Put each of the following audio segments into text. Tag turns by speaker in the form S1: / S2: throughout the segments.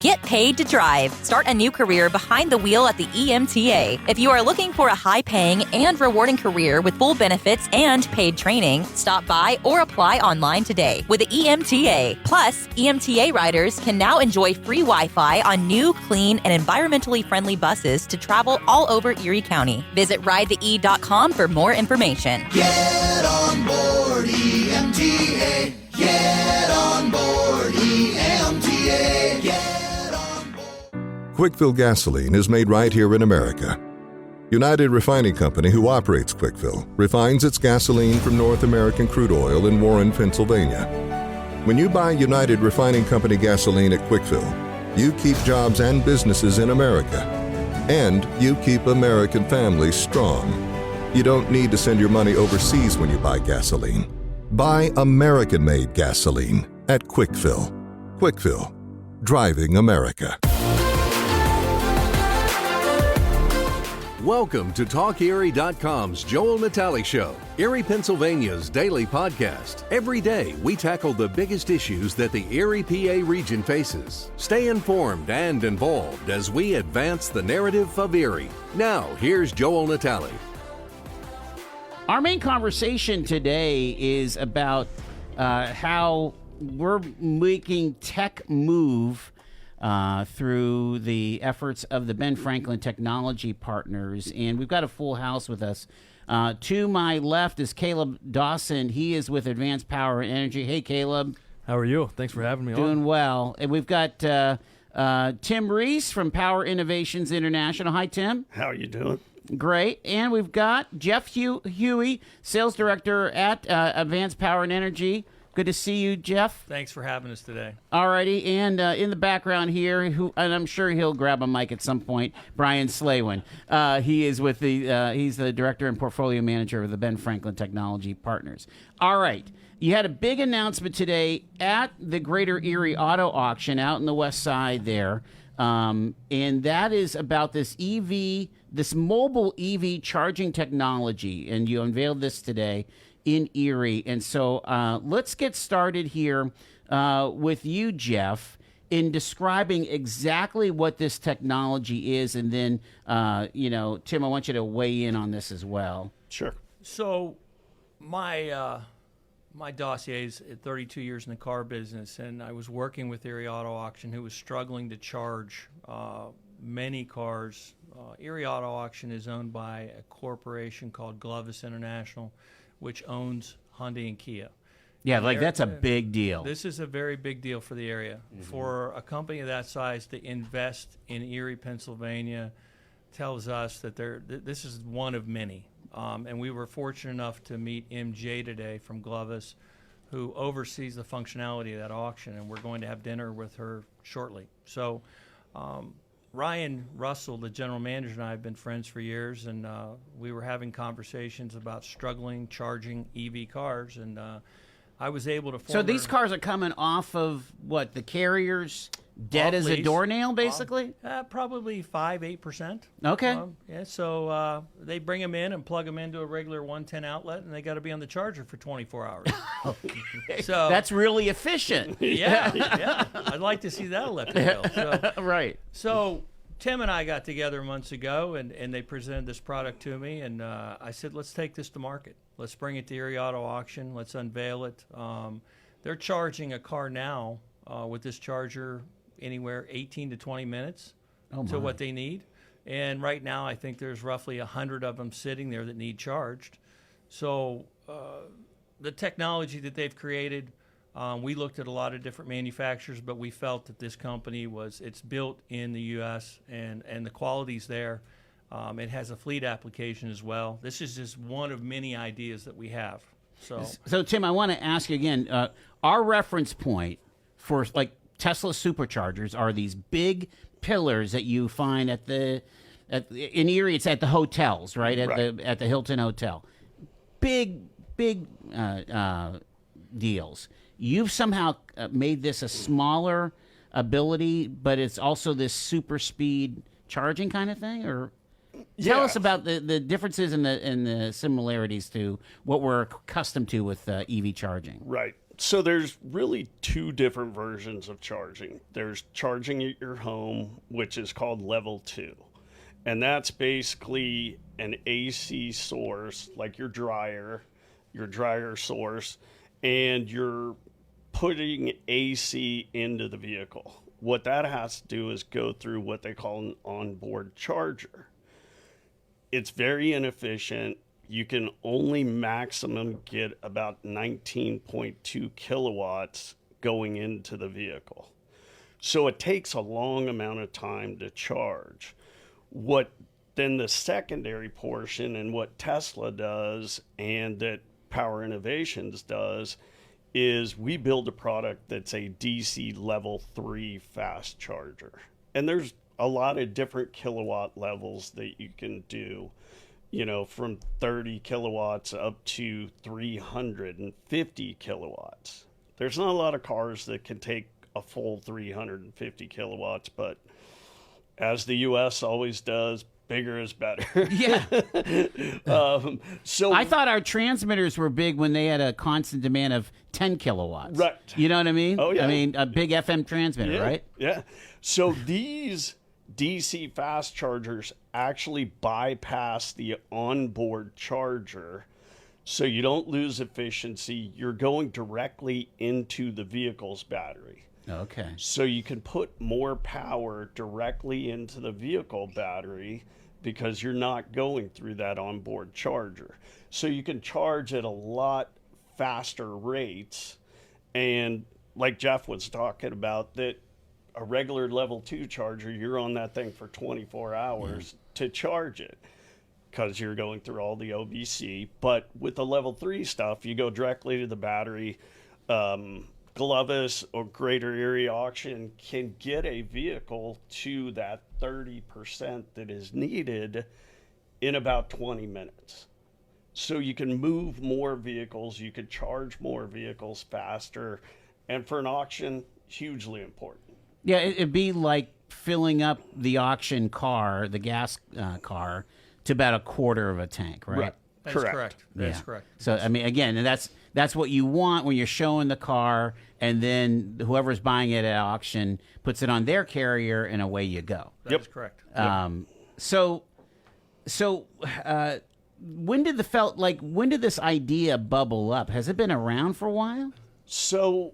S1: Get paid to drive. Start a new career behind the wheel at the EMTA. If you are looking for a high-paying and rewarding career with full benefits and paid training, stop by or apply online today with the EMTA. Plus, EMTA riders can now enjoy free Wi-Fi on new, clean, and environmentally friendly buses to travel all over Erie County. Visit ridethee.com for more information.
S2: Get on board EMTA. Get on board EMTA. Get
S3: Quickfill gasoline is made right here in America. United Refining Company, who operates Quickfill, refines its gasoline from North American crude oil in Warren, Pennsylvania. When you buy United Refining Company gasoline at Quickfill, you keep jobs and businesses in America. And you keep American families strong. You don't need to send your money overseas when you buy gasoline. Buy American-made gasoline at Quickfill. Quickfill, driving America.
S4: Welcome to TalkErie.com's Joel Natale Show, Erie, Pennsylvania's daily podcast. Every day, we tackle the biggest issues that the Erie PA region faces. Stay informed and involved as we advance the narrative of Erie. Now, here's Joel Natale.
S5: Our main conversation today is about how we're making tech move through the efforts of the Ben Franklin Technology Partners. And we've got a full house with us. To my left is Caleb Dawson. He is with Advanced Power and Energy. Hey, Caleb.
S6: How are you? Thanks for having me on.
S5: Doing well. And we've got Tim Rees from Power Innovations International. Hi, Tim.
S7: How are you doing?
S5: Great. And we've got Jeff Huey, Sales Director at Advanced Power and Energy. Good to see you, Jeff.
S6: Thanks for having us today.
S5: All righty, and in the background here, and I'm sure he'll grab a mic at some point, Brian Slawin. He is with he's the Director and Portfolio Manager of the Ben Franklin Technology Partners. All right, you had a big announcement today at the Greater Erie Auto Auction out in the west side there, and that is about this mobile EV charging technology, and you unveiled this today in Erie. And so let's get started here with you, Jeff, in describing exactly what this technology is. And then, Tim, I want you to weigh in on this as well.
S7: Sure.
S6: So my dossier is 32 years in the car business, and I was working with Erie Auto Auction, who was struggling to charge many cars. Erie Auto Auction is owned by a corporation called Glovis International, which owns Hyundai and Kia.
S5: Yeah, that's a big deal.
S6: This is a very big deal for the area. Mm-hmm. For a company of that size to invest in Erie, Pennsylvania, tells us that this is one of many. And we were fortunate enough to meet MJ today from Glovis, who oversees the functionality of that auction, and we're going to have dinner with her shortly. So Ryan Russell, the general manager, and I have been friends for years, and we were having conversations about struggling charging EV cars, and I was able to
S5: So these cars are coming off of, what, the carriers dead as a doornail, basically?
S6: Probably 5-8%.
S5: Okay.
S6: So they bring them in and plug them into a regular 110 outlet, and they got to be on the charger for 24 hours.
S5: Okay.
S6: So
S5: that's really efficient.
S6: Yeah. I'd like to see that electric bill. So,
S5: right.
S6: So Tim and I got together months ago, and they presented this product to me, and I said, let's take this to market. Let's bring it to Erie Auto Auction. Let's unveil it. They're charging a car now with this charger anywhere 18 to 20 minutes to what they need. And right now, I think there's roughly 100 of them sitting there that need charged. So the technology that they've created, we looked at a lot of different manufacturers, but we felt that this company it's built in the U.S. and the quality's there. It has a fleet application as well. This is just one of many ideas that we have.
S5: So Tim, I want to ask you again, our reference point for Tesla superchargers are these big pillars that you find in Erie. It's at the hotels, right? At the Hilton Hotel. Big deals. You've somehow made this a smaller ability, but it's also this super speed charging kind of thing, or tell us about the differences and the similarities to what we're accustomed to with EV charging.
S7: Right. So there's really two different versions of charging. There's charging at your home, which is called level 2. And that's basically an AC source, like your dryer source, and you're putting AC into the vehicle. What that has to do is go through what they call an onboard charger. It's very inefficient. You can only maximum get about 19.2 kilowatts going into the vehicle. So it takes a long amount of time to charge. What then the secondary portion and what Tesla does and that Power Innovations does is we build a product that's a DC level 3 fast charger. And there's a lot of different kilowatt levels that you can do. From 30 kilowatts up to 350 kilowatts. There's not a lot of cars that can take a full 350 kilowatts, but as the U.S. always does, bigger is better.
S5: Yeah.
S7: So
S5: I thought our transmitters were big when they had a constant demand of 10 kilowatts.
S7: Right.
S5: You know what I mean?
S7: Oh, yeah.
S5: I mean, a big FM transmitter, right?
S7: Yeah. So these DC fast chargers actually bypass the onboard charger, so you don't lose efficiency. You're going directly into the vehicle's battery.
S5: Okay.
S7: So you can put more power directly into the vehicle battery because you're not going through that onboard charger. So you can charge at a lot faster rates. And like Jeff was talking about, that a regular level 2 charger, you're on that thing for 24 hours to charge it because you're going through all the OBC. But with the level 3 stuff, you go directly to the battery. Glovis or Greater Erie Auction can get a vehicle to that 30% that is needed in about 20 minutes. So you can move more vehicles, you can charge more vehicles faster, and for an auction, hugely important.
S5: Yeah, it'd be like filling up the auction car, the gas car, to about a quarter of a tank, right?
S6: That's correct. That's
S5: Yeah.
S6: correct.
S5: So I mean, again, and that's what you want when you're showing the car, and then whoever's buying it at auction puts it on their carrier, and away you go.
S6: That's correct.
S5: So when did this idea bubble up? Has it been around for a while?
S7: So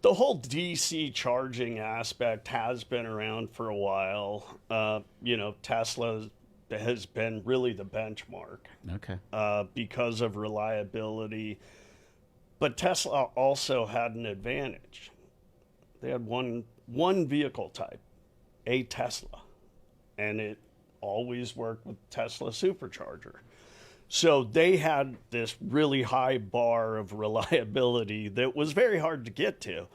S7: the whole DC charging aspect has been around for a while. Tesla has been really the benchmark.
S5: Okay.
S7: Because of reliability. But Tesla also had an advantage. They had one vehicle type, a Tesla, and it always worked with Tesla supercharger. So they had this really high bar of reliability that was very hard to get to.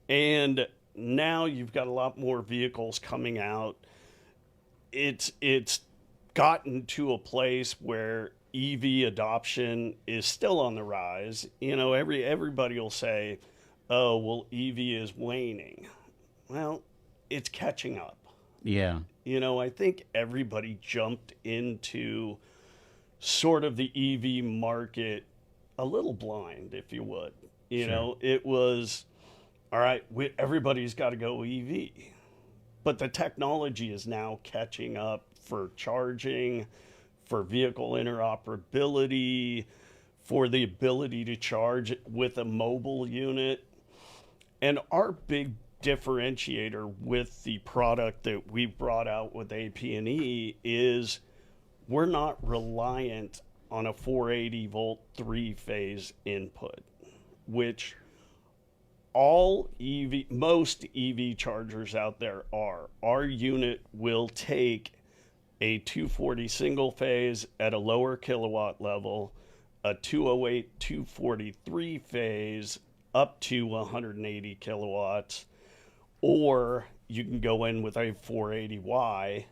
S7: And now you've got a lot more vehicles coming out. It's gotten to a place where EV adoption is still on the rise. Everybody will say, oh, well, EV is waning. Well, it's catching up.
S5: Yeah.
S7: I think everybody jumped into sort of the EV market a little blind, if you would. It was, all right, everybody's got to go EV. But the technology is now catching up for charging, for vehicle interoperability, for the ability to charge with a mobile unit. And our big differentiator with the product that we brought out with AP&E is we're not reliant on a 480 volt 3-phase input, which most EV chargers out there are. Our unit will take a 240 single phase at a lower kilowatt level, a 208 243 phase up to 180 kilowatts, or you can go in with a 480Y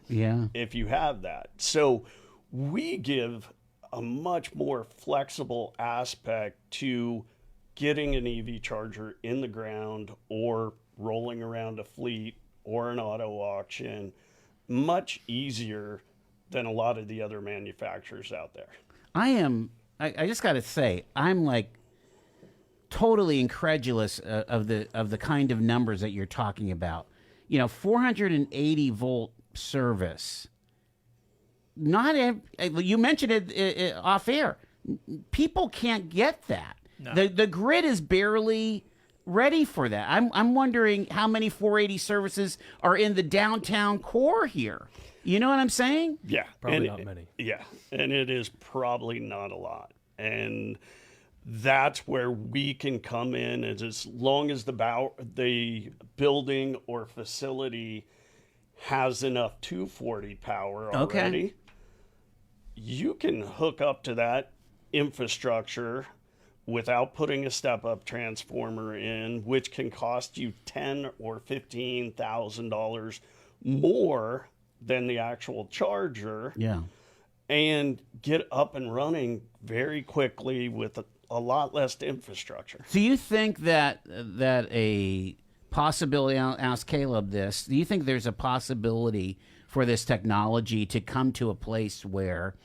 S7: if you have that. So we give a much more flexible aspect to getting an EV charger in the ground or rolling around a fleet or an auto auction much easier than a lot of the other manufacturers out there.
S5: I just got to say, I'm like totally incredulous of the kind of numbers that you're talking about. 480 volt service. You mentioned it off air. People can't get that. No. The grid is barely ready for that. I'm wondering how many 480 services are in the downtown core here. You know what I'm saying?
S7: Yeah,
S8: probably not many.
S7: Yeah, and it is probably not a lot. And that's where we can come in, as long as the building or facility has enough 240 power already.
S5: Okay.
S7: You can hook up to that infrastructure without putting a step-up transformer in, which can cost you $10,000 or $15,000 more than the actual charger.
S5: Yeah.
S7: And get up and running very quickly with a lot less infrastructure.
S5: Do you think that a possibility, I'll ask Caleb this, do you think there's a possibility for this technology to come to a place where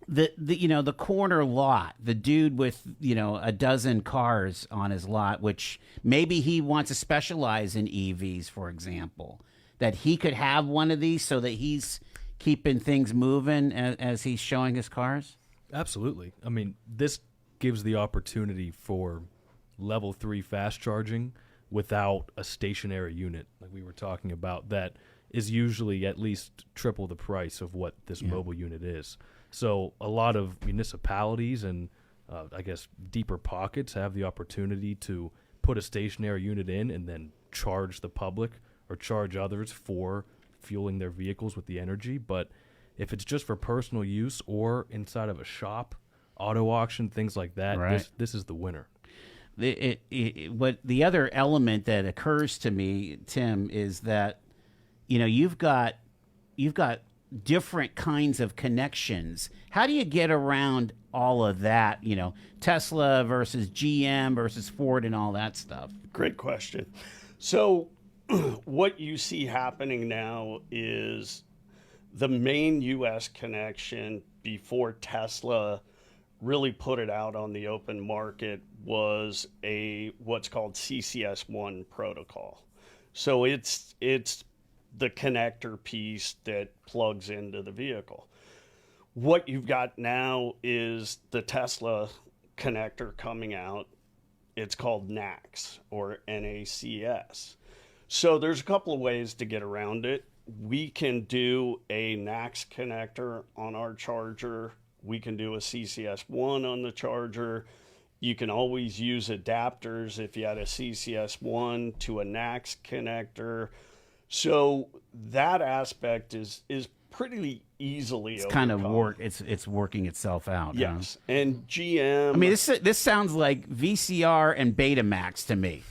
S5: the corner lot, the dude with, a dozen cars on his lot, which maybe he wants to specialize in EVs, for example, that he could have one of these so that he's keeping things moving as he's showing his cars?
S8: Absolutely. I mean, this gives the opportunity for level 3 fast charging without a stationary unit like we were talking about that is usually at least triple the price of what this mobile unit is. So a lot of municipalities and I guess deeper pockets have the opportunity to put a stationary unit in and then charge the public or charge others for fueling their vehicles with the energy. But if it's just for personal use or inside of a shop, auto auction, things like that,
S5: right,
S8: this is the winner.
S5: What the other element that occurs to me, Tim, is that you've got different kinds of connections. How do you get around all of that? Tesla versus GM versus Ford and all that stuff.
S7: Great question. So what you see happening now is the main U.S. connection before Tesla really put it out on the open market was what's called CCS1 protocol. So it's the connector piece that plugs into the vehicle. What you've got now is the Tesla connector coming out. It's called NACS or NACS. So there's a couple of ways to get around it. We can do a NACS connector on our charger. We can do a CCS1 on the charger. You can always use adapters if you had a CCS1 to a NACS connector. So that aspect is pretty easily
S5: it's
S7: overcome.
S5: kind of it's working itself out.
S7: Yes.
S5: Huh?
S7: And GM,
S5: I mean, this sounds like VCR and Betamax to me.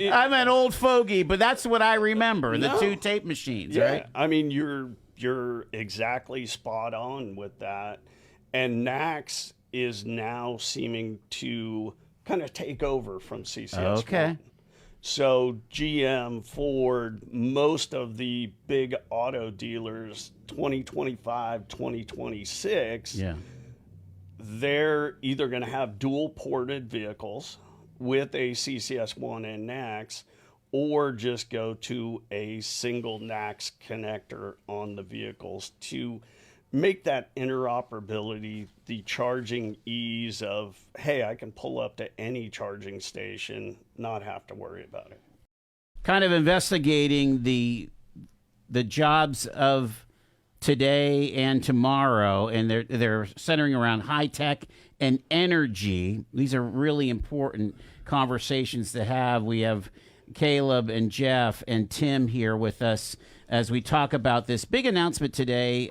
S5: I'm an old fogey, but that's what I remember, the two tape machines, right?
S7: I mean, you're exactly spot on with that. And NACS is now seeming to kind of take over from CCS1.
S5: Okay.
S7: So GM, Ford, most of the big auto dealers, 2025, 2026, they're either going to have dual ported vehicles with a CCS1 and NACS, or just go to a single NACS connector on the vehicles to make that interoperability, the charging ease of, hey, I can pull up to any charging station, not have to worry about it.
S5: Kind of investigating the jobs of today and tomorrow, and they're centering around high tech and energy. These are really important conversations to have. We have Caleb and Jeff and Tim here with us as we talk about this big announcement today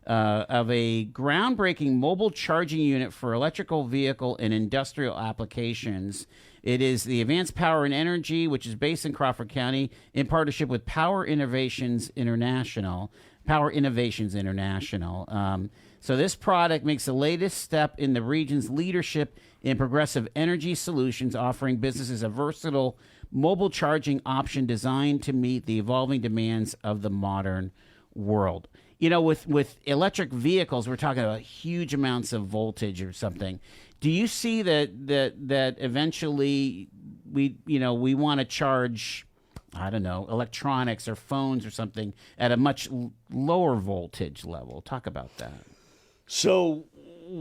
S5: of a groundbreaking mobile charging unit for electrical vehicle and industrial applications. It is the Advanced Power and Energy, which is based in Crawford County, in partnership with Power Innovations International. So this product makes the latest step in the region's leadership in progressive energy solutions, offering businesses a versatile mobile charging option designed to meet the evolving demands of the modern world. With electric vehicles, we're talking about huge amounts of voltage or something. Do you see that eventually we want to charge, I don't know, electronics or phones or something at a much lower voltage level? Talk about that.
S7: So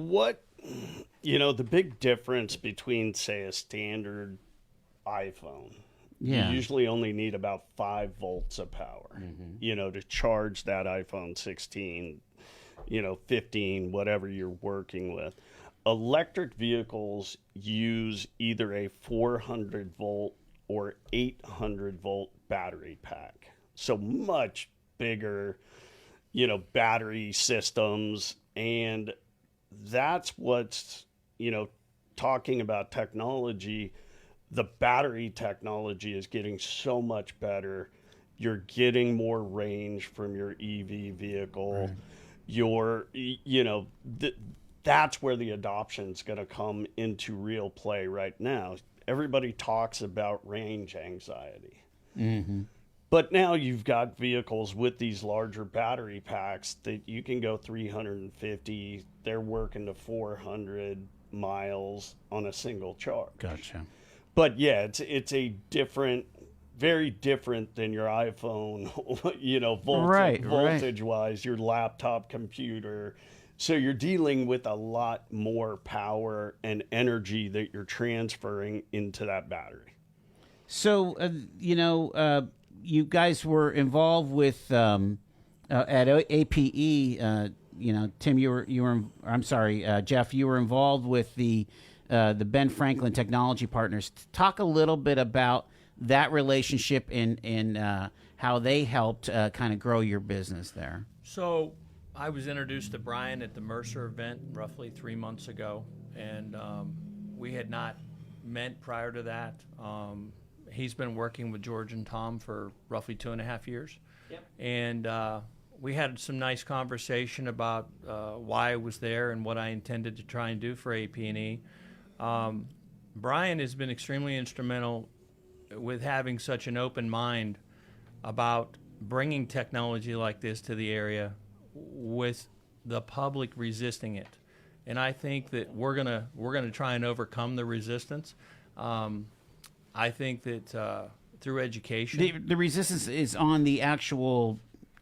S7: the big difference between, say, a standard iPhone, you usually only need about 5 volts of power, to charge that iPhone 16, 15, whatever you're working with. Electric vehicles use either a 400 volt or 800 volt battery pack. So much bigger, battery systems. And that's what's, talking about technology, the battery technology is getting so much better. You're getting more range from your EV vehicle. Right. That's where the adoption's going to come into real play right now. Everybody talks about range anxiety. Mm-hmm. But now you've got vehicles with these larger battery packs that you can go 350, they're working to 400 miles on a single charge.
S5: Gotcha.
S7: But yeah, it's a different, very different than your iPhone, voltage-wise, your laptop computer. So you're dealing with a lot more power and energy that you're transferring into that battery.
S5: So, you guys were involved with at APE. Tim, Jeff, you were involved with the Ben Franklin Technology Partners. Talk a little bit about that relationship and how they helped kind of grow your business there.
S6: So I was introduced to Brian at the Mercer event roughly 3 months ago, and we had not met prior to that. He's been working with George and Tom for roughly 2.5 years. Yep. And we had some nice conversation about why I was there and what I intended to try and do for AP&E. Brian has been extremely instrumental with having such an open mind about bringing technology like this to the area with the public resisting it. And I think that we're gonna try and overcome the resistance. I think that through education,
S5: the resistance is on the actual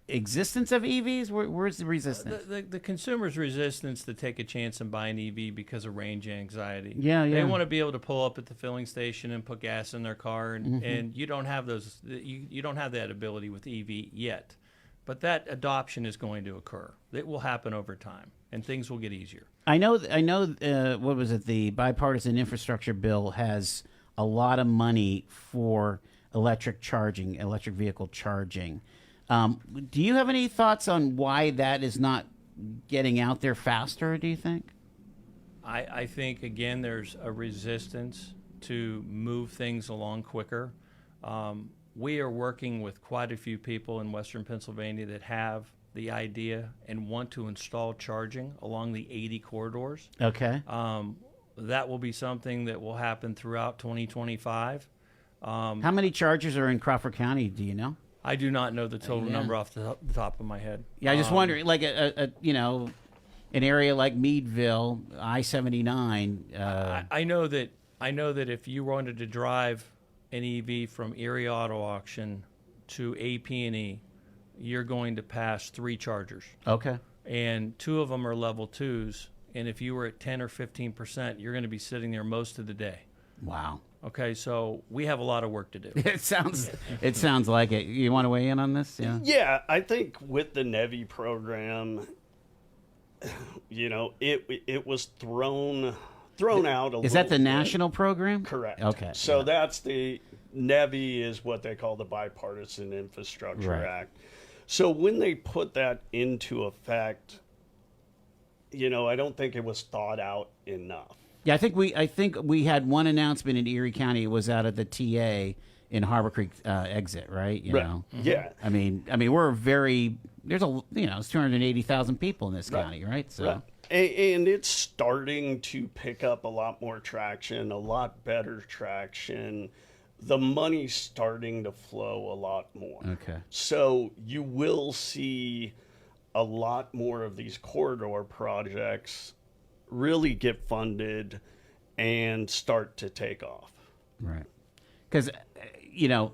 S5: existence of EVs. Where's the resistance?
S6: The consumer's resistance to take a chance and buy an EV because of range anxiety.
S5: Yeah.
S6: They want to be able to pull up at the filling station and put gas in their car, and you don't have those. You don't have that ability with EV yet, but that adoption is going to occur. It will happen over time, and things will get easier.
S5: I know. What was it? The bipartisan infrastructure bill has a lot of money for electric vehicle charging. Do you have any thoughts on why that is not getting out there faster, do you think?
S6: I think, again, there's a resistance to move things along quicker. We are working with quite a few people in Western Pennsylvania that have the idea and want to install charging along the 80 corridors.
S5: Okay.
S6: That will be something that will happen throughout 2025.
S5: How many chargers are in Crawford County, do you know?
S6: I do not know the total number off the top of my head.
S5: Yeah, I just wondering, like an area like Meadville, I-79.
S6: I know that if you wanted to drive an EV from Erie Auto Auction to AP&E, you're going to pass 3 chargers.
S5: Okay.
S6: And 2 of them are level 2s. And if you were at 10 or 15%, you're going to be sitting there most of the day.
S5: Wow.
S6: Okay, so we have a lot of work to do.
S5: It sounds like it. You want to weigh in on this? Yeah.
S7: Yeah, I think with the NEVI program, it was thrown out a little.
S5: Is that the
S7: bit.
S5: national program?
S7: Correct.
S5: Okay.
S7: So that's the NEVI is what they call the Bipartisan Infrastructure Act. So when they put that into effect, I don't think it was thought out enough.
S5: Yeah, I think we had one announcement in Erie County. It was out of the TA in Harbor Creek exit, right? You know.
S7: Yeah.
S5: I mean, we're there's it's 280,000 people in this county, right? So.
S7: Right. And it's starting to pick up a lot more traction, a lot better traction. The money's starting to flow a lot more.
S5: Okay.
S7: So you will see a lot more of these corridor projects really get funded and start to take off.
S5: Right. Because,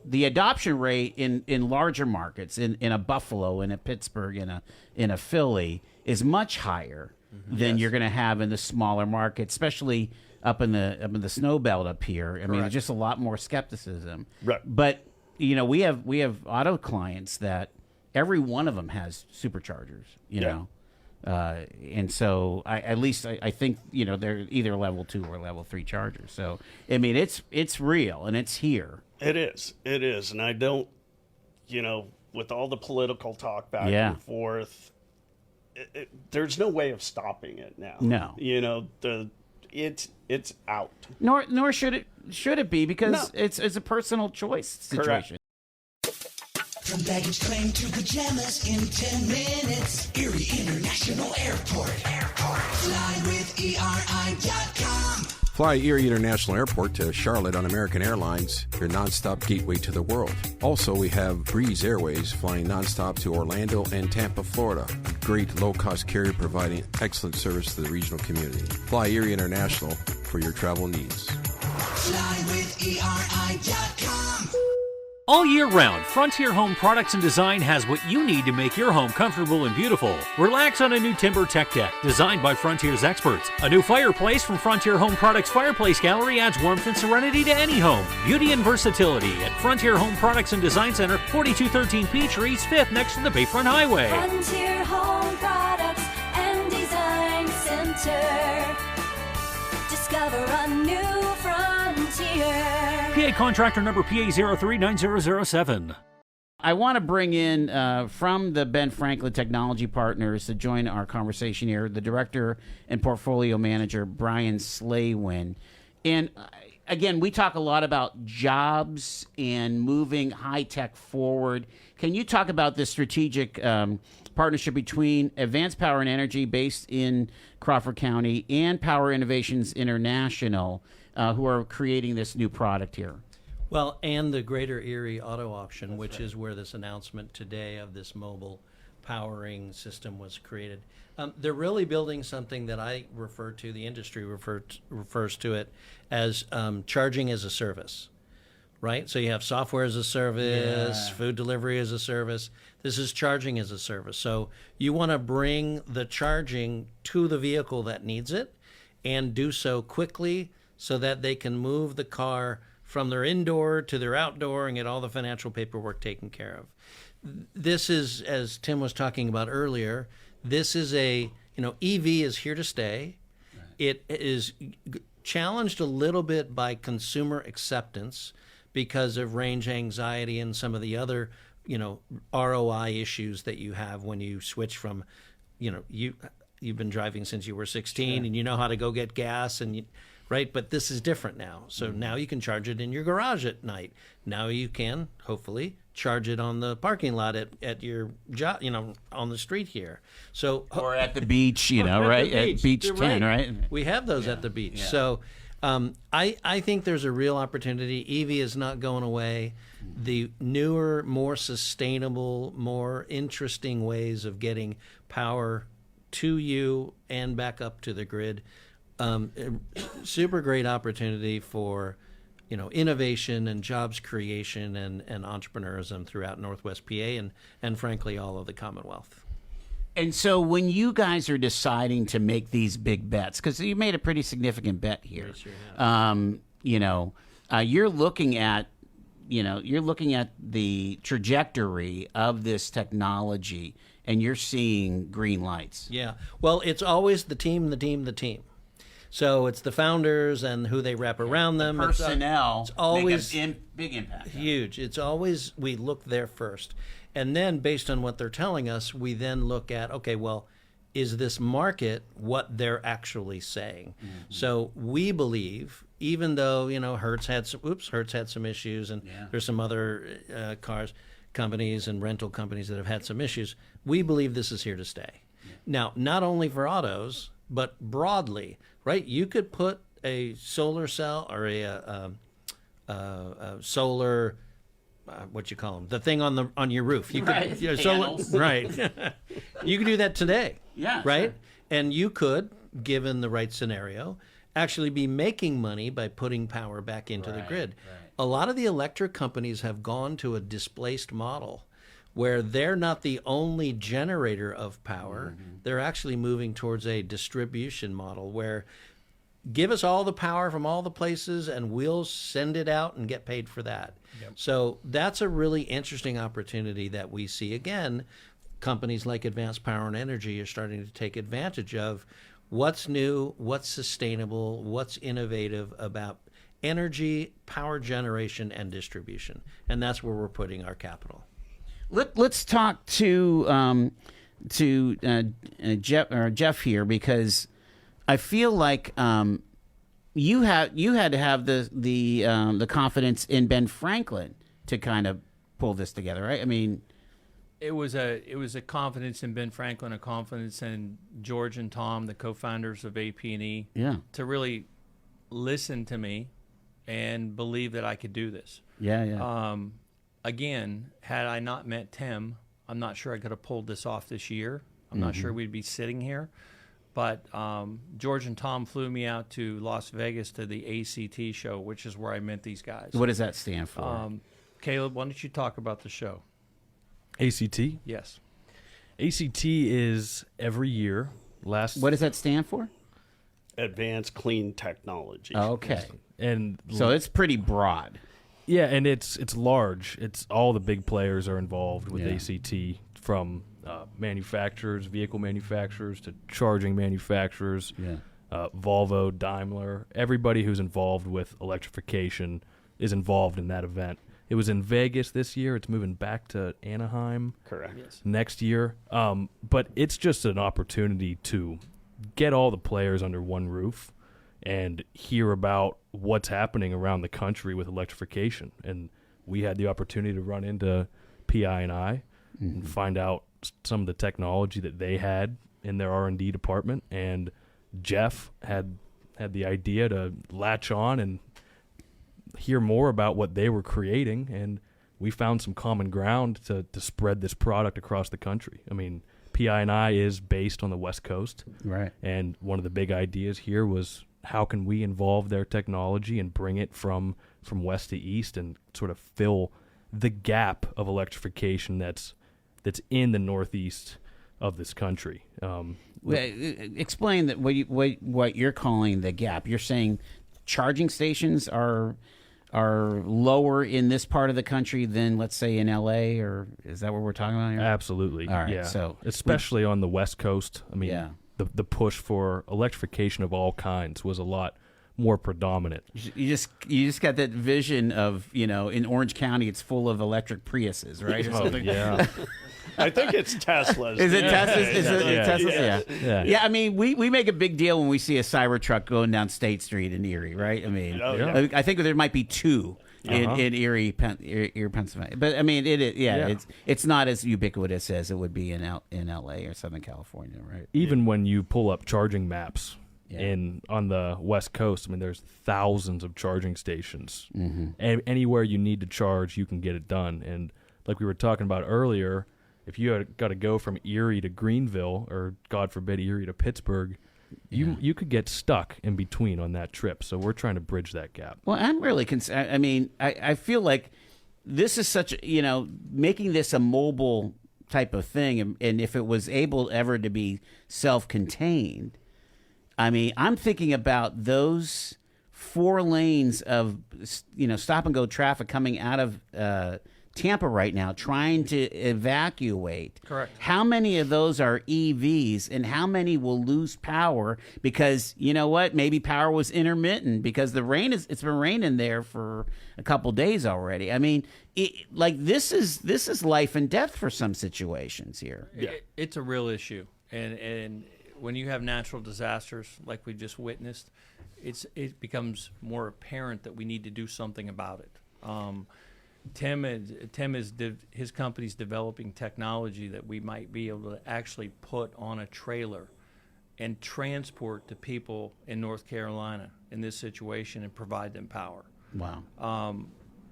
S5: the adoption rate in larger markets, in a Buffalo, in a Pittsburgh, in a Philly, is much higher than you're going to have in the smaller markets, especially up in the snow belt up here. I mean, there's just a lot more skepticism.
S7: Right.
S5: But we have auto clients that every one of them has superchargers. Know. And so I think, they're either level 2 or level 3 chargers. So, I mean, it's real and it's here.
S7: It is. And I don't, with all the political talk back and forth, there's no way of stopping it now.
S5: No.
S7: It's out.
S5: Nor should it be, because it's a personal choice situation.
S2: From baggage claim to pajamas in 10 minutes. Erie International Airport. Fly with ERI.com.
S9: Fly Erie International Airport to Charlotte on American Airlines, your nonstop gateway to the world. Also, we have Rees Airways flying nonstop to Orlando and Tampa, Florida. A great low-cost carrier providing excellent service to the regional community. Fly Erie International for your travel needs.
S2: Fly with ERI.com.
S10: All year round, Frontier Home Products and Design has what you need to make your home comfortable and beautiful. Relax on a new timber tech deck designed by Frontier's experts. A new fireplace from Frontier Home Products Fireplace Gallery adds warmth and serenity to any home. Beauty and versatility at Frontier Home Products and Design Center, 4213 Peachtree, 5th next to the Bayfront Highway.
S11: Frontier Home Products and Design Center. Discover a new frontier.
S10: PA contractor number PA039007.
S5: I want to bring in from the Ben Franklin Technology Partners to join our conversation here, the director and portfolio manager, Brian Slawin. And again, we talk a lot about jobs and moving high tech forward. Can you talk about this strategic partnership between Advanced Power and Energy, based in Crawford County, and Power Innovations International, who are creating this new product here?
S12: Well, and the Greater Erie Auto Auction, which is where this announcement today of this mobile powering system was created. They're really building something that I refer to, the industry refers to it as charging as a service, right? So you have software as a service, food delivery as a service. This is charging as a service. So you want to bring the charging to the vehicle that needs it and do so quickly so that they can move the car from their indoor to their outdoor and get all the financial paperwork taken care of. This is, as Tim was talking about earlier, this is EV is here to stay. Right. It is challenged a little bit by consumer acceptance because of range anxiety and some of the other, ROI issues that you have when you switch from, you've been driving since you were 16 and you know how to go get gas right? But this is different now. So now you can charge it in your garage at night. Now you can, hopefully, charge it on the parking lot at your job, on the street here. So
S5: or at the beach, right? At Beach 10, right?
S12: We have those at the beach. Yeah. So I think there's a real opportunity. EV is not going away. The newer, more sustainable, more interesting ways of getting power to you and back up to the grid. Super great opportunity for, innovation and jobs creation and entrepreneurism throughout Northwest PA and frankly all of the Commonwealth.
S5: And so when you guys are deciding to make these big bets, because you made a pretty significant bet here, you're looking at the trajectory of this technology and you're seeing green lights.
S12: Yeah. Well, it's always the team. So it's the founders and who they wrap around them.
S5: The personnel
S12: it's always
S5: make a big impact.
S12: Huge. It's always, we look there first. And then based on what they're telling us, we then look at, okay, well, is this market what they're actually saying? Mm-hmm. So we believe, even though, Hertz had some issues and there's some other companies and rental companies that have had some issues, we believe this is here to stay. Yeah. Now, not only for autos, but broadly, right? You could put a solar cell or a solar, what you call them, the thing on your roof. You could, solar, right? You could do that today, right? Sure. And you could given the right scenario, actually be making money by putting power back into the grid. A lot of the electric companies have gone to a displaced model where they're not the only generator of power. They're actually moving towards a distribution model where give us all the power from all the places and we'll send it out and get paid for that. So that's a really interesting opportunity that we see. Again, companies like Advanced Power and Energy are starting to take advantage of what's new, what's sustainable, what's innovative about energy, power generation, and distribution. And that's where we're putting our capital.
S5: Let's talk to Jeff here, because I feel like you had to have the confidence in Ben Franklin to kind of pull this together, right? I mean,
S6: it was a confidence in Ben Franklin, a confidence in George and Tom, the co-founders of AP&E, to really listen to me and believe that I could do this. Again, had I not met Tim, I'm not sure I could have pulled this off this year. I'm not sure we'd be sitting here. But George and Tom flew me out to Las Vegas to the ACT show, which is where I met these guys.
S5: What does that stand for?
S6: Caleb, why don't you talk about the show?
S8: ACT?
S6: Yes.
S8: ACT is every year.
S5: What does that stand for?
S7: Advanced Clean Technology.
S5: Okay.
S8: And
S5: so it's pretty broad.
S8: Yeah, and it's large. It's all the big players are involved with ACT, from manufacturers, vehicle manufacturers, to charging manufacturers, Volvo, Daimler. Everybody who's involved with electrification is involved in that event. It was in Vegas this year. It's moving back to Anaheim next year. But it's just an opportunity to get all the players under one roof and hear about what's happening around the country with electrification. And we had the opportunity to run into PI&I and find out some of the technology that they had in their R&D department. And Jeff had the idea to latch on and hear more about what they were creating, and we found some common ground to spread this product across the country. I mean, PI&I is based on the West Coast,
S5: right?
S8: And one of the big ideas here was, how can we involve their technology and bring it from west to east and sort of fill the gap of electrification that's in the northeast of this country.
S5: Explain that what you're calling the gap. You're saying charging stations are lower in this part of the country than, let's say, in LA, or is that what we're talking about here?
S8: Absolutely.
S5: All right.
S8: Yeah.
S5: So
S8: especially on the West Coast. I mean, the push for electrification of all kinds was a lot more predominant.
S5: You just got that vision of, in Orange County, it's full of electric Priuses, right? Or something.
S8: Yeah.
S7: I think it's Teslas.
S5: Is it Teslas? Is it Teslas? Yeah. I mean, we make a big deal when we see a Cybertruck going down State Street in Erie, right? I mean, I think there might be two in Erie, Pennsylvania. But I mean, it's not as ubiquitous as it would be in LA or Southern California, right?
S8: Even when you pull up charging maps on the West Coast, I mean, there's thousands of charging stations. Anywhere you need to charge, you can get it done. And like we were talking about earlier, if you had got to go from Erie to Greenville, or God forbid Erie to Pittsburgh, you could get stuck in between on that trip. So we're trying to bridge that gap.
S5: Well, I'm really concerned. I mean, I feel like this is such, making this a mobile type of thing, and if it was able ever to be self-contained, I mean, I'm thinking about those 4 lanes of, stop and go traffic coming out of Tampa right now, trying to evacuate.
S6: Correct.
S5: How many of those are EVs, and how many will lose power because, you know what, maybe power was intermittent because it's been raining there for a couple days already. I mean, this is life and death for some situations here.
S6: It's a real issue, and when you have natural disasters like we just witnessed, it becomes more apparent that we need to do something about it. His company's developing technology that we might be able to actually put on a trailer and transport to people in North Carolina in this situation and provide them power.
S5: Wow.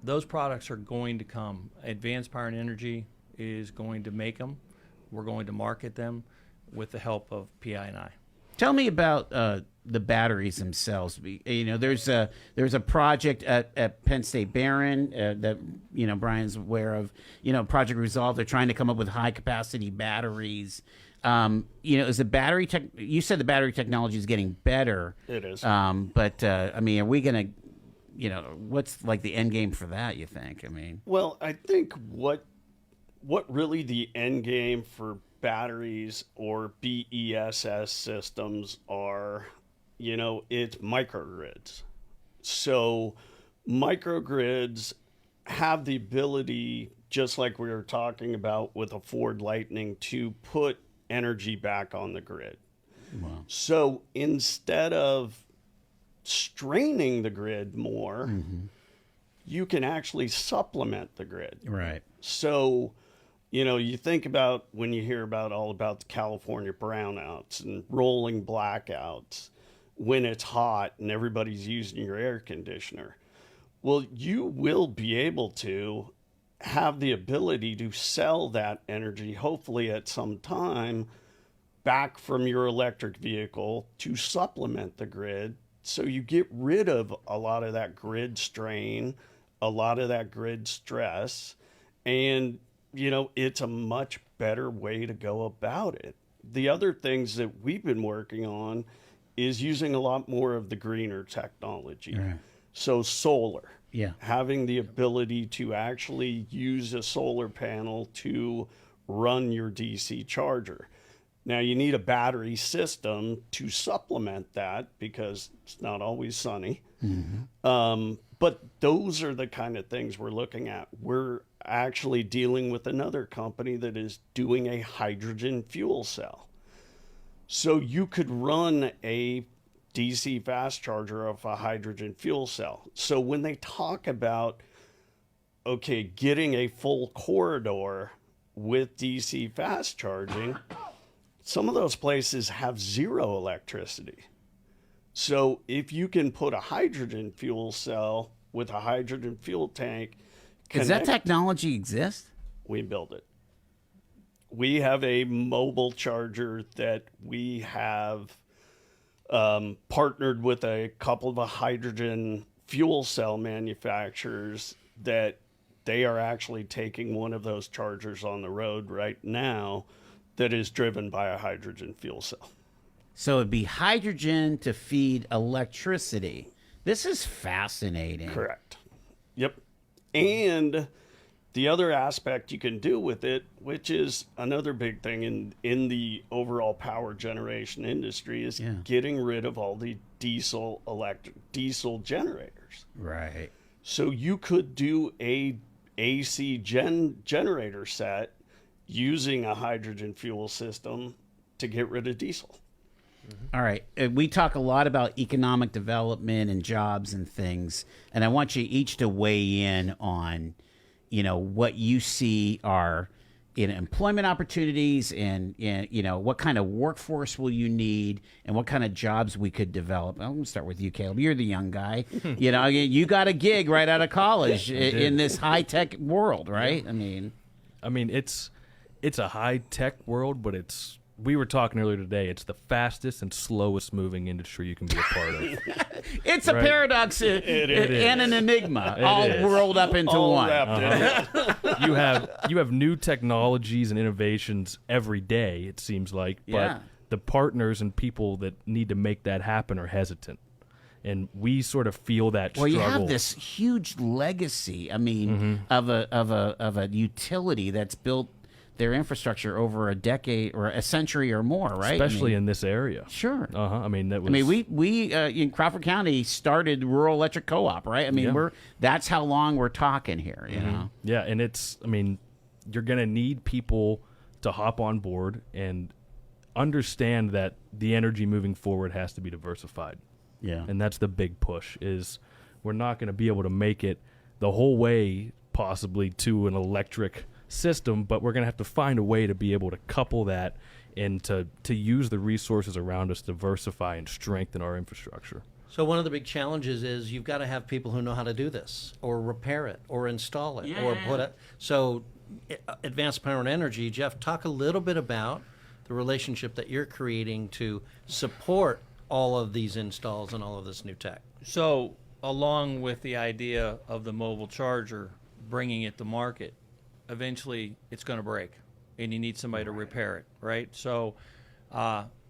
S6: Those products are going to come. Advanced Power and Energy is going to make them. We're going to market them with the help of PI&I.
S5: Tell me about the batteries themselves. There's a project at Penn State Barron that Brian's aware of. Project Resolve. They're trying to come up with high capacity batteries. Is the battery tech? You said the battery technology is getting better.
S7: It is.
S5: But are we gonna? What's like the end game for that? You think?
S7: Well, I think what really the end game for batteries or BESS systems are, it's microgrids. So microgrids have the ability, just like we were talking about with a Ford Lightning, to put energy back on the grid.
S5: Wow.
S7: So instead of straining the grid more, you can actually supplement the grid.
S5: Right.
S7: So, you think about when you hear all about the California brownouts and rolling blackouts when it's hot and everybody's using your air conditioner. Well, you will be able to have the ability to sell that energy, hopefully at some time, back from your electric vehicle to supplement the grid. So you get rid of a lot of that grid strain, a lot of that grid stress, and, it's a much better way to go about it. The other things that we've been working on is using a lot more of the greener technology.
S5: Right.
S7: So solar.
S5: Yeah.
S7: Having the ability to actually use a solar panel to run your DC charger. Now, you need a battery system to supplement that because it's not always sunny. But those are the kind of things we're looking at. We're actually dealing with another company that is doing a hydrogen fuel cell. So you could run a DC fast charger off a hydrogen fuel cell. So when they talk about, getting a full corridor with DC fast charging, some of those places have zero electricity. So if you can put a hydrogen fuel cell with a hydrogen fuel tank,
S5: Does that technology exist?
S7: We build it. We have a mobile charger that we have partnered with a couple of hydrogen fuel cell manufacturers that they are actually taking one of those chargers on the road right now that is driven by a hydrogen fuel cell.
S5: So it'd be hydrogen to feed electricity. This is fascinating.
S7: Correct. Yep. And the other aspect you can do with it, which is another big thing in the overall power generation industry, is getting rid of all the diesel generators.
S5: Right.
S7: So you could do a AC generator set using a hydrogen fuel system to get rid of diesel.
S5: All right. We talk a lot about economic development and jobs and things, and I want you each to weigh in on, what you see are employment opportunities and what kind of workforce will you need and what kind of jobs we could develop. I'm going to start with you, Caleb. You're the young guy. You got a gig right out of college in this high-tech world, right?
S8: It's a high-tech world, but we were talking earlier today, it's the fastest and slowest moving industry you can be a part of.
S5: It's a paradox and an enigma all rolled up into one.
S8: You have new technologies and innovations every day, it seems like, but the partners and people that need to make that happen are hesitant. And we sort of feel that struggle.
S5: Well, you have this huge legacy, of a utility that's built their infrastructure over a decade or a century or more, right?
S8: Especially in this area.
S5: Sure.
S8: We
S5: in Crawford County started rural electric co-op, right? That's how long we're talking here, you know?
S8: Yeah, and you're going to need people to hop on board and understand that the energy moving forward has to be diversified.
S5: Yeah.
S8: And that's the big push, is we're not going to be able to make it the whole way possibly to an electric system, but we're going to have to find a way to be able to couple that and to use the resources around us to diversify and strengthen our infrastructure.
S12: So one of the big challenges is you've got to have people who know how to do this or repair it or install it or put it. So Advanced Power and Energy, Jeff, talk a little bit about the relationship that you're creating to support all of these installs and all of this new tech.
S6: So, along with the idea of the mobile charger, bringing it to market, eventually it's going to break, and you need somebody to repair it, right? So,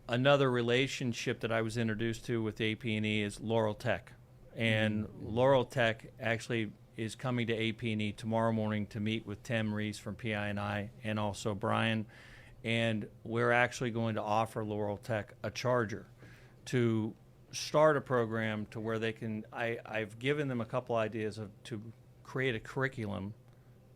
S6: another relationship that I was introduced to with AP&E is Laurel Tech, and Laurel Tech actually is coming to AP&E tomorrow morning to meet with Tim Rees from PI&I and also Brian, and we're actually going to offer Laurel Tech a charger to start a program to where they can. I've given them a couple ideas to create a curriculum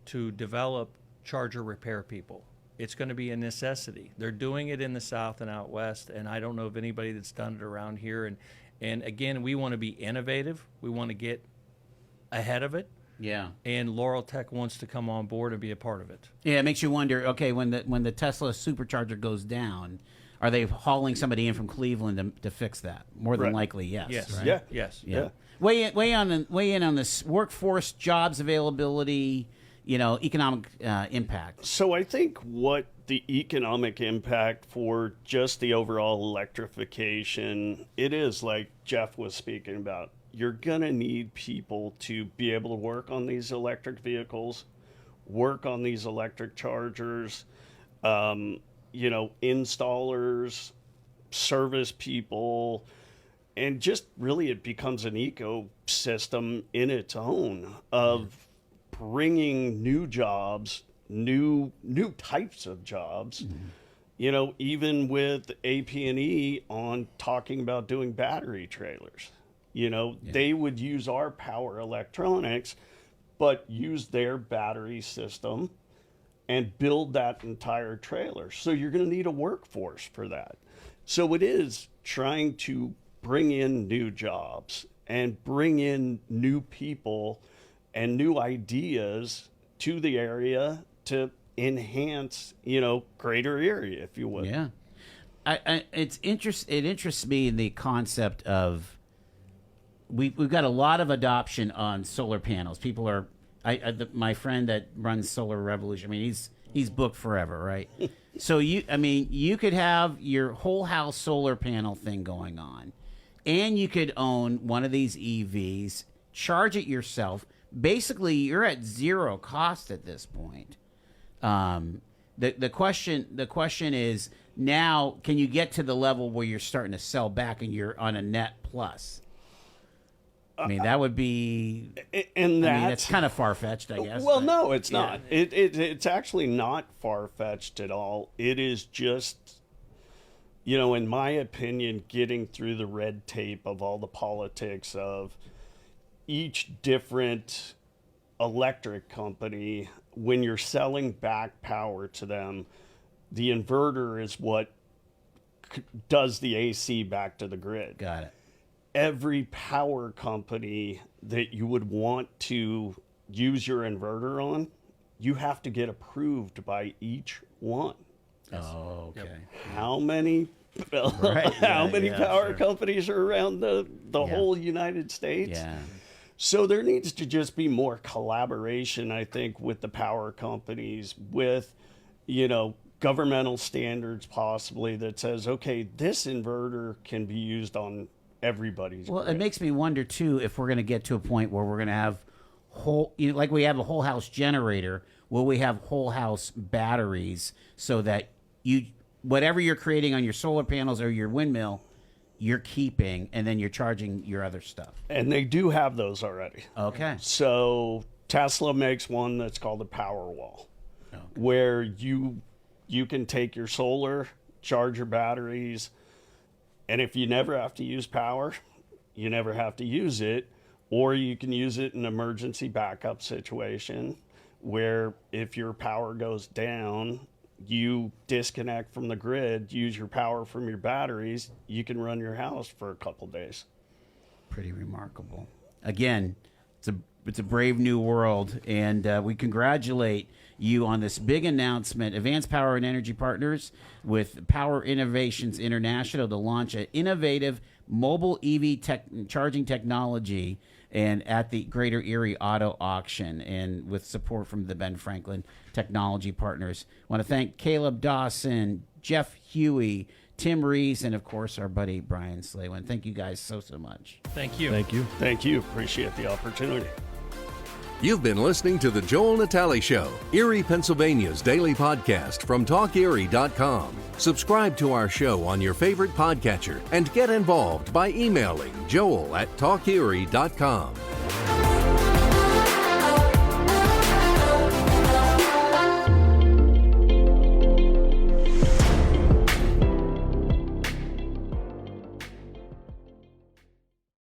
S6: to develop charger repair people. It's going to be a necessity. They're doing it in the South and out West, and I don't know of anybody that's done it around here. And again, we want to be innovative. We want to get ahead of it.
S5: Yeah.
S6: And Laurel Tech wants to come on board and be a part of it.
S5: Yeah, it makes you wonder, okay, when the Tesla supercharger goes down, are they hauling somebody in from Cleveland to fix that? More than likely, yes.
S6: Yes.
S5: Right?
S7: Yeah.
S6: Yes.
S5: Yeah. Weigh in on this workforce, jobs availability, economic impact.
S7: So I think what the economic impact for just the overall electrification, it is like Jeff was speaking about. You're going to need people to be able to work on these electric vehicles, work on these electric chargers, installers, service people, and just really it becomes an ecosystem in its own of bringing new jobs, new types of jobs. Even with AP&E on talking about doing battery trailers. They would use our power electronics, but use their battery system and build that entire trailer. So you're going to need a workforce for that. So it is trying to bring in new jobs and bring in new people and new ideas to the area to enhance, greater Erie, if you would.
S5: Yeah. It interests me in the concept of we've got a lot of adoption on solar panels. People are my friend that runs Solar Revolution. I mean, he's booked forever, right? So you could have your whole house solar panel thing going on, and you could own one of these EVs, charge it yourself. Basically, you're at zero cost at this point. The question is now, can you get to the level where you're starting to sell back and you're on a net plus? I mean, that would be,
S7: and
S5: that's kind of far-fetched, I guess.
S7: Well, no, it's not. It's actually not far-fetched at all. It is just, in my opinion, getting through the red tape of all the politics of each different electric company. When you're selling back power to them, the inverter is what does the AC back to the grid.
S5: Got it.
S7: Every power company that you would want to use your inverter on, you have to get approved by each one.
S5: Oh, okay.
S7: How many power companies are around the whole United States?
S5: Yeah.
S7: So there needs to just be more collaboration, I think, with the power companies, with, governmental standards possibly that says, okay, this inverter can be used on everybody's grid.
S5: It makes me wonder too if we're going to get to a point where we're going to have like we have a whole house generator. Will we have whole house batteries so that whatever you're creating on your solar panels or your windmill, you're keeping, and then you're charging your other stuff?
S7: And they do have those already.
S5: Okay.
S7: So Tesla makes one that's called a Powerwall, where you can take your solar, charge your batteries. And if you never have to use power, you never have to use it. Or you can use it in an emergency backup situation where if your power goes down, you disconnect from the grid, use your power from your batteries, you can run your house for a couple days.
S5: Pretty remarkable. Again, it's a brave new world, and we congratulate you on this big announcement. Advanced Power and Energy Partners with Power Innovations International to launch an innovative mobile EV charging technology and at the Greater Erie Auto Auction, and with support from the Ben Franklin Technology Partners. I want to thank Caleb Dawson, Jeff Huey, Tim Rees, and of course our buddy Brian Slawin. Thank you guys so much.
S6: Thank you.
S8: Thank you.
S7: Thank you. Appreciate the opportunity.
S4: You've been listening to The Joel Natale Show, Erie, Pennsylvania's daily podcast from TalkErie.com. Subscribe to our show on your favorite podcatcher and get involved by emailing Joel at TalkErie.com.